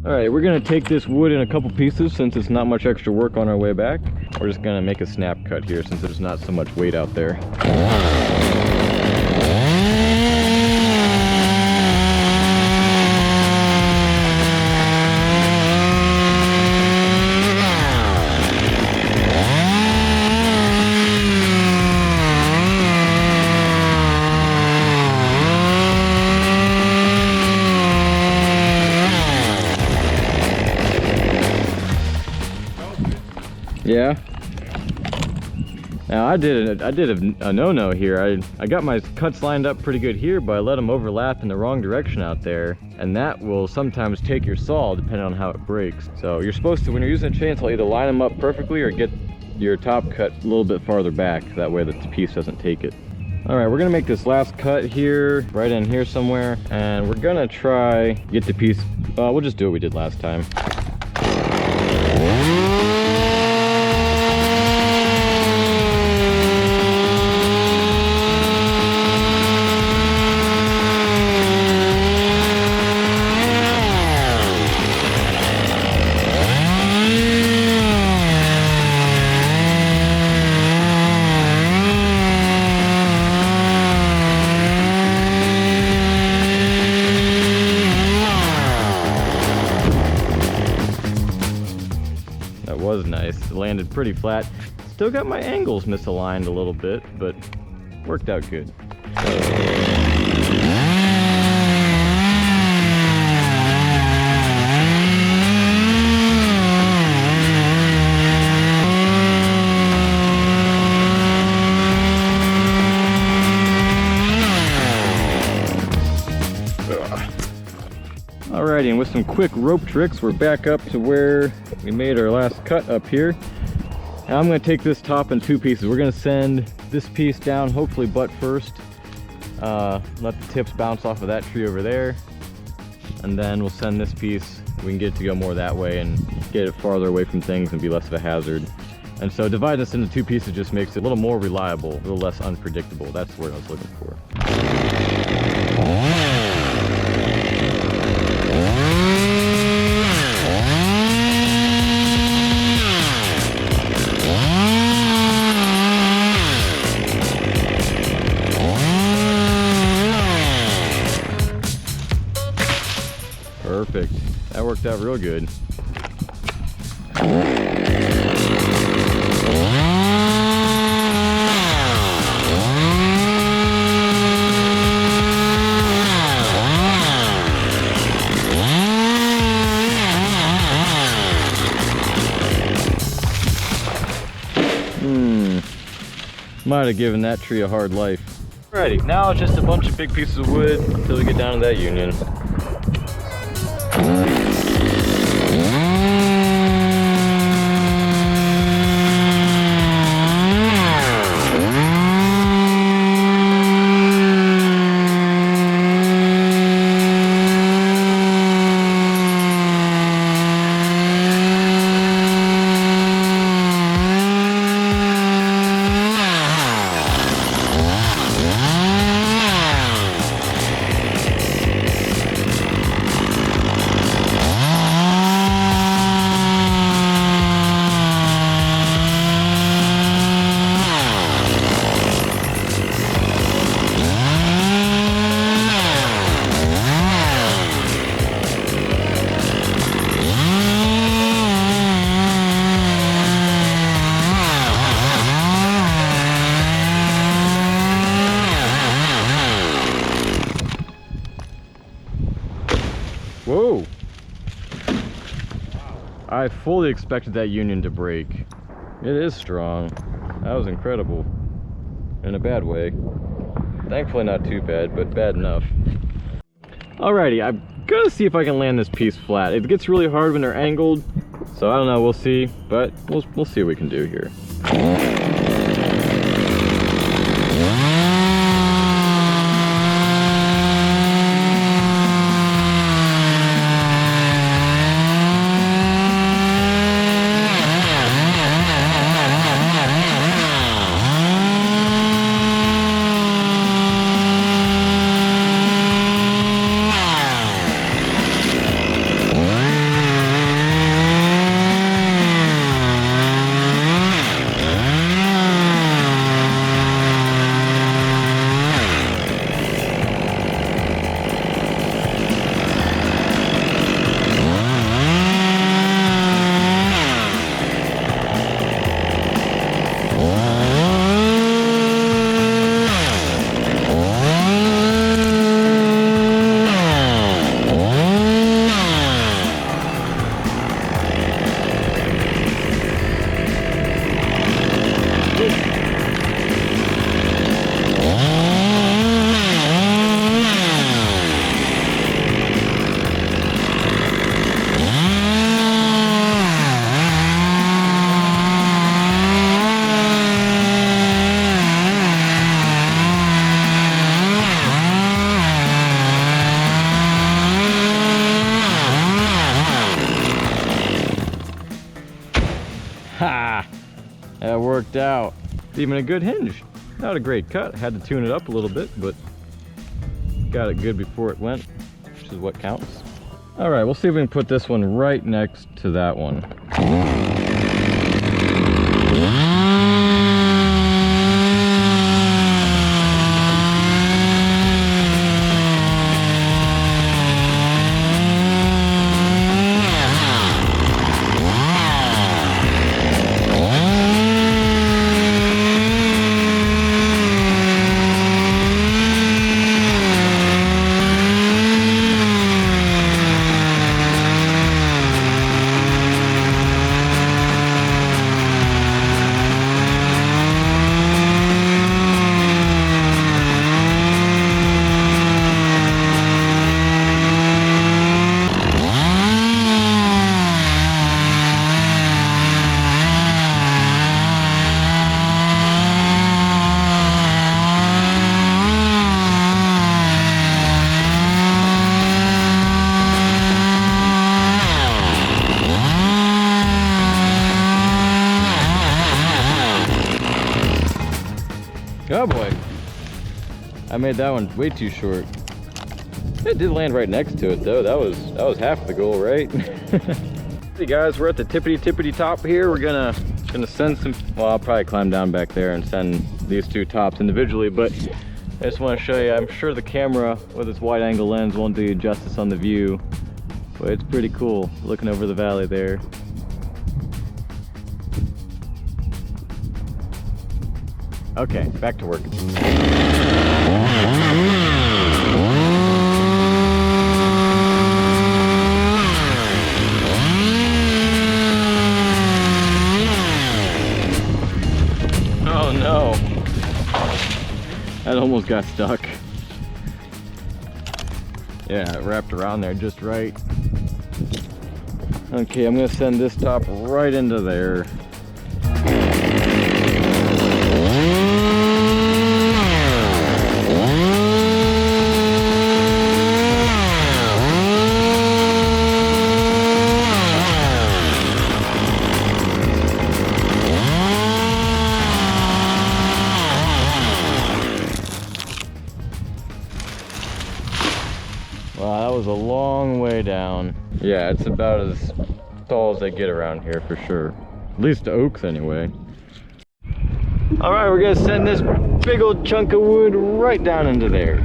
All right, we're gonna take this wood in a couple pieces since it's not much extra work on our way back. We're just gonna make a snap cut here since there's not so much weight out there. Yeah. Now I did a no-no here. I got my cuts lined up pretty good here, but I let them overlap in the wrong direction out there, and that will sometimes take your saw depending on how it breaks. So you're supposed to, when you're using a chainsaw, either line them up perfectly or get your top cut a little bit farther back. That way the piece doesn't take it. All right, we're gonna make this last cut here, right in here somewhere, and we're gonna try get the piece. We'll just do what we did last time. Was nice. It landed pretty flat. Still got my angles misaligned a little bit, but worked out good. Alrighty, and with some quick rope tricks, we're back up to where we made our last cut up here. Now I'm going to take this top in two pieces. We're going to send this piece down, hopefully butt first. Let the tips bounce off of that tree over there. And then we'll send this piece, we can get it to go more that way and get it farther away from things and be less of a hazard. And so dividing this into two pieces just makes it a little more reliable, a little less unpredictable. That's what I was looking for. Perfect. That worked out real good. Might have given that tree a hard life. Alrighty, now it's just a bunch of big pieces of wood until we get down to that union. Whoa! I fully expected that union to break. It is strong. That was incredible. In a bad way. Thankfully not too bad, but bad enough. Alrighty, I'm gonna see if I can land this piece flat. It gets really hard when they're angled, so I don't know, we'll see. But we'll see what we can do here. That worked out. It's even a good hinge. Not a great cut. Had to tune it up a little bit, but got it good before it went, which is what counts. All right, we'll see if we can put this one right next to that one. Oh boy, I made that one way too short. It did land right next to it though. That was half the goal, right? Hey guys, we're at the tippity top here. We're gonna send some, well, I'll probably climb down back there and send these two tops individually, but I just want to show you, I'm sure the camera with its wide angle lens won't do you justice on the view, but it's pretty cool looking over the valley there. Okay, back to work. Oh no. That almost got stuck. Yeah, it wrapped around there just right. Okay, I'm gonna send this top right into there. Wow, that was a long way down. Yeah, it's about as tall as they get around here for sure. At least the oaks anyway. All right, we're gonna send this big old chunk of wood right down into there.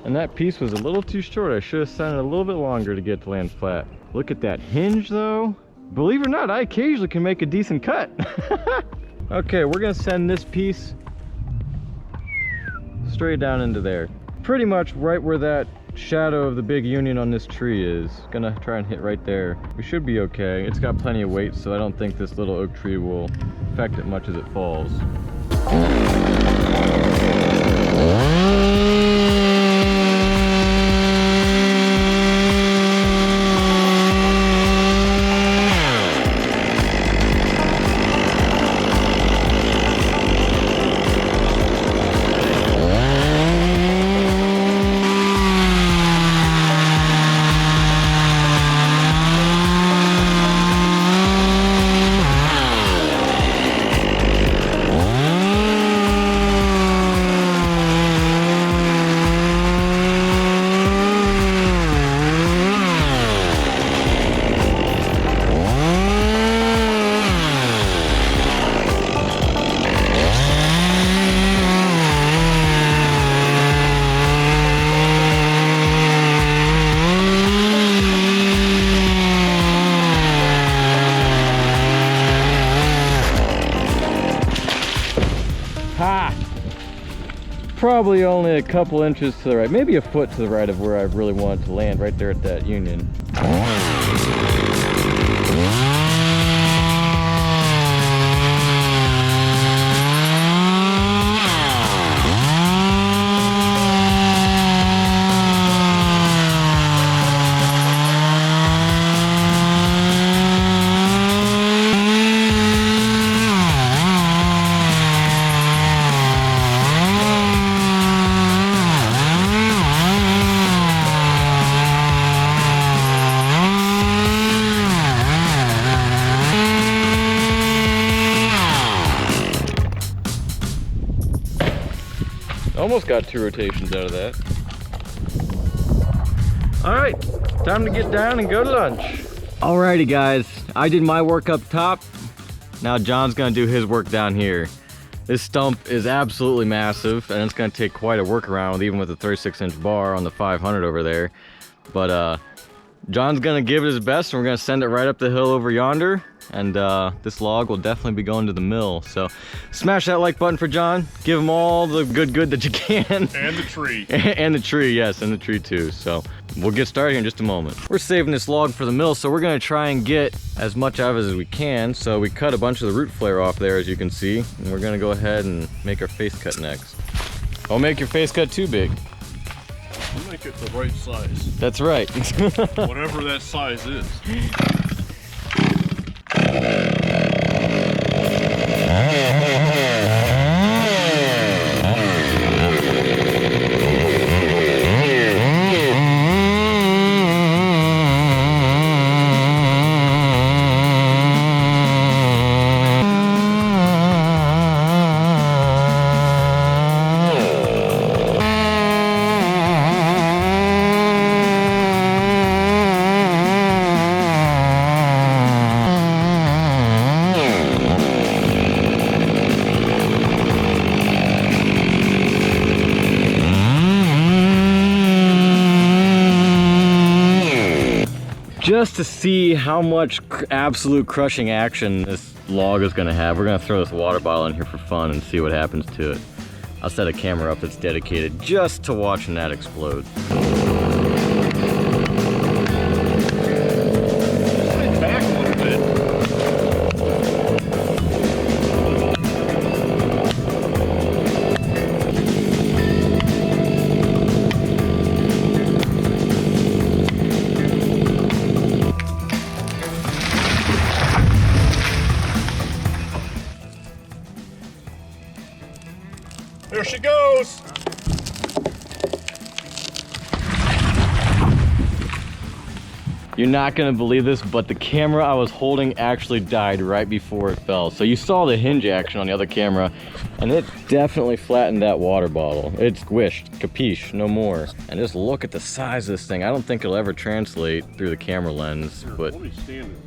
And that piece was a little too short. I should have sent it a little bit longer to get to land flat. Look at that hinge though. Believe it or not, I occasionally can make a decent cut. Okay, we're gonna send this piece straight down into there. Pretty much right where that shadow of the big union on this tree is. Gonna try and hit right there. We should be okay. It's got plenty of weight, so I don't think this little oak tree will affect it much as it falls. really only a couple inches to the right, maybe a foot to the right of where I really want it to land, right there at that union. Almost got 2 rotations out of that. All right, time to get down and go to lunch. Alrighty guys, I did my work up top. Now John's gonna do his work down here. This stump is absolutely massive and it's gonna take quite a workaround even with a 36-inch bar on the 500 over there. But John's gonna give it his best and we're gonna send it right up the hill over yonder. And this log will definitely be going to the mill. So smash that like button for John. Give him all the good that you can. And the tree. And the tree, yes, and the tree too. So we'll get started here in just a moment. We're saving this log for the mill, so we're gonna try and get as much out of it as we can. So we cut a bunch of the root flare off there, as you can see. And we're gonna go ahead and make our face cut next. Don't make your face cut too big. You make it the right size. That's right. Whatever that size is. Just to see how much absolute crushing action this log is gonna have, we're gonna throw this water bottle in here for fun and see what happens to it. I'll set a camera up that's dedicated just to watching that explode. Back a little bit. There she goes! You're not gonna believe this, but the camera I was holding actually died right before it fell. So you saw the hinge action on the other camera, and it definitely flattened that water bottle. It squished, capiche, no more. And just look at the size of this thing. I don't think it'll ever translate through the camera lens, but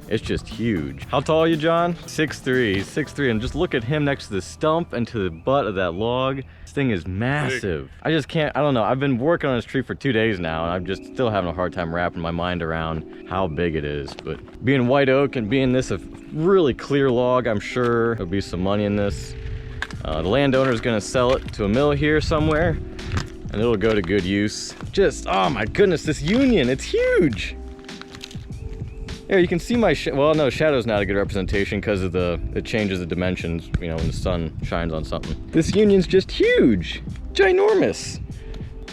it's just huge. How tall are you, John? 6'3", he's 6'3", and just look at him next to the stump and to the butt of that log. This thing is massive. I just can't, I don't know. I've been working on this tree for 2 days now, and I'm just still having a hard time wrapping my mind around how big it is. But being white oak and being this a really clear log, I'm sure there'll be some money in this. The landowner is gonna sell it to a mill here somewhere, and it'll go to good use. Just, oh my goodness, this union, it's huge. There, you can see my, well, no, shadow's not a good representation because of it changes the dimensions, you know, when the sun shines on something. This union's just huge, ginormous.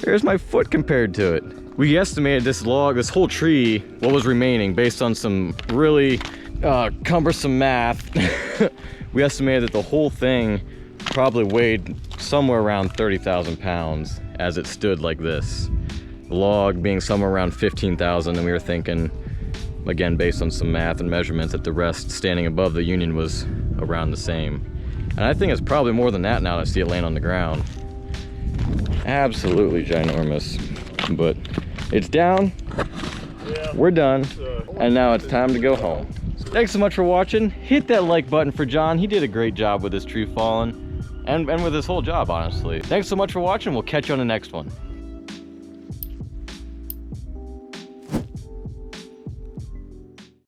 There's my foot compared to it. We estimated this log, this whole tree, what was remaining based on some really cumbersome math. We estimated that the whole thing probably weighed somewhere around 30,000 pounds as it stood like this. The log being somewhere around 15,000, and we were thinking, again, based on some math and measurements, that the rest standing above the union was around the same. And I think it's probably more than that now that I see it laying on the ground. Absolutely ginormous. But it's down, we're done, and now it's time to go home. Thanks so much for watching. Hit that like button for John. He did a great job with this tree falling, and with his whole job, honestly. Thanks so much for watching. We'll catch you on the next one.